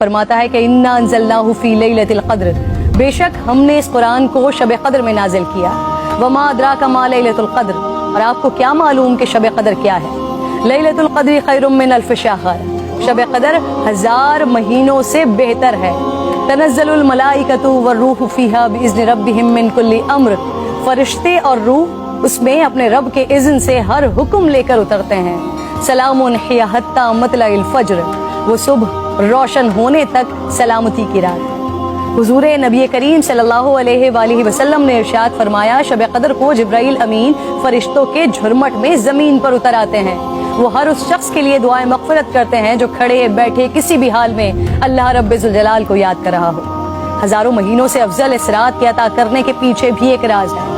फरमाता है कि इन्ना अंज़लनाहु फी लैलतिल क़द्र, बेशक हमने इस कुरान को शब क़द्र में नाजिल किया। वमा अदराका मा लैलतुल क़द्र, और आपको क्या मालूम कि शब क़द्र क्या है। लैलतुल क़द्र खैरुम मिन अल्फ़ शहर, शब क़द्र 1000 महीनों से बेहतर है। तनज़्ज़लुल मलाइकतु वर्रूहु फ़ीहा बिइज़्नि रब्बिहिम मिन कुल्लि अम्र, फरिश्ते और रूह उसमें अपने रब के इज़्न से हर हुक्म लेकर उतरते हैं। सलामुन हिया हत्ता मतलइल फ़ज्र, वो सुबह रोशन होने तक सलामती की रात। हुजूर नबी करीम सल्लल्लाहु अलैहि वसल्लम ने इरशाद फरमाया, शब क़द्र को जिब्राइल अमीन फरिश्तों के झुरमट में ज़मीन पर उतर आते हैं। वो हर उस शख्स के लिए दुआए मग़फ़िरत करते हैं जो खड़े बैठे किसी भी हाल में अल्लाह रब्बुल जलाल को याद कर रहा हो। हज़ारों महीनों से अफजल इस रात के अता करने के पीछे भी एक राज है।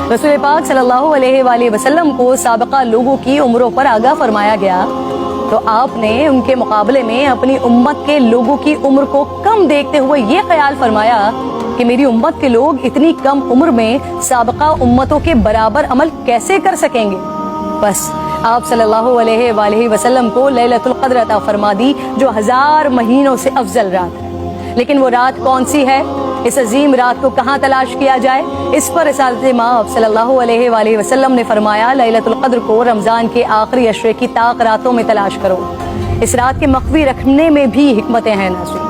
रसूल पाक सल्लल्लाहु अलैहि वसल्लम को साबिक़ा लोगों की उम्रों पर आगाह फरमाया गया, तो आपने उनके मुकाबले में अपनी उम्मत के लोगों की उम्र को कम देखते हुए ये ख्याल फरमाया कि मेरी उम्मत के लोग इतनी कम उम्र में साबिक़ा उम्मतों के बराबर अमल कैसे कर सकेंगे। बस आप सल्लल्लाहु अलैहि वसल्लम को लैलतुल क़द्र अता फरमा दी, जो 1000 महीनों से अफजल रात है। लेकिन वो रात कौन सी है, इस अजीम रात को कहाँ तलाश किया जाए, इस पर रिसालत माब सल्लल्लाहु अलैहि वसल्लम ने फरमाया, लैलतुल क़द्र को रमज़ान के आखिरी अशरे की ताक रातों में तलाश करो। इस रात के मख्फी रखने में भी हिकमतें हैं नाज़रीन।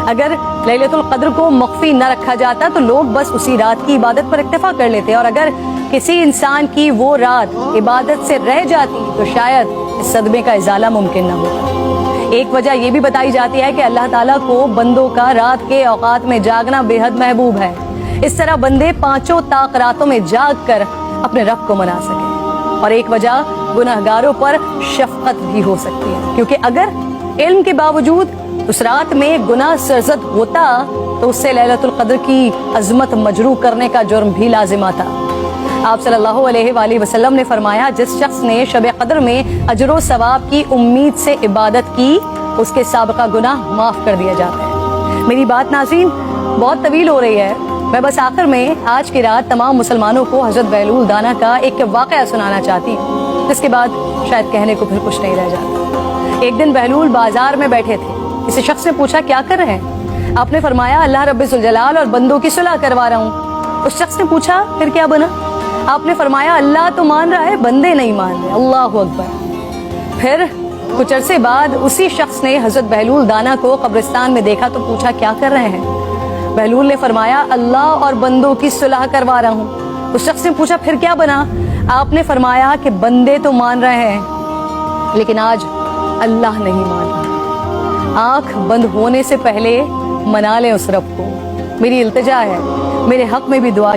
अगर लैलतुल क़द्र को मख्फी न रखा जाता तो लोग बस उसी रात की इबादत पर इक्तफा कर लेते, और अगर किसी इंसान की वो रात इबादत से रह जाती तो शायद इस सदमे का इजाला मुमकिन न होता। एक वजह यह भी बताई जाती है कि अल्लाह ताला को बंदों का रात के औकात में जागना बेहद महबूब है। इस तरह बंदे 5 ताक रातों में जाग कर अपने रब को मना सके। और एक वजह गुनहगारों पर शफकत भी हो सकती है, क्योंकि अगर इल्म के बावजूद उस रात में गुनाह सरजद होता तो उससे लैलतुल क़द्र की अजमत मजरू करने का जुर्म भी लाजिम आता। आप सल्लल्लाहु अलैहि वसल्लम ने फरमाया, जिस शख्स ने शब क़द्र में अजर सवाब की उम्मीद से इबादत की, उसके साबिक़ा गुनाह माफ़ कर दिया जाता है। मेरी बात नाज़रीन बहुत तवील हो रही है, मैं बस आखिर में आज की रात तमाम मुसलमानों को हज़रत बहलूल दाना का एक वाक़या सुनाना चाहती हूँ, जिसके बाद शायद कहने को फिर कुछ नहीं रह जाता। एक दिन बहलूल बाजार में बैठे थे। किसी शख्स ने पूछा, क्या कर रहे हैं? आपने फरमाया, अल्लाह रब्बुल जलाल और बंदों की सुलह करवा रहा हूँ। उस शख्स ने पूछा, फिर क्या बना? आपने फरमाया, अल्लाह तो मान रहा है, बंदे नहीं मान रहे। अल्लाहु अकबर। फिर कुछ अरसे बाद उसी शख्स ने हज़रत बहलूल दाना को कब्रिस्तान में देखा तो पूछा, क्या कर रहे हैं? बहलूल ने फरमाया, अल्लाह और बंदों की सुलह करवा रहा हूँ। उस शख्स ने पूछा, फिर क्या बना? आपने फरमाया कि बंदे तो मान रहे हैं, लेकिन आज अल्लाह नहीं मान रहा। आंख बंद होने से पहले मना लें उस रब को। मेरी इल्तिजा है, मेरे हक में भी दुआ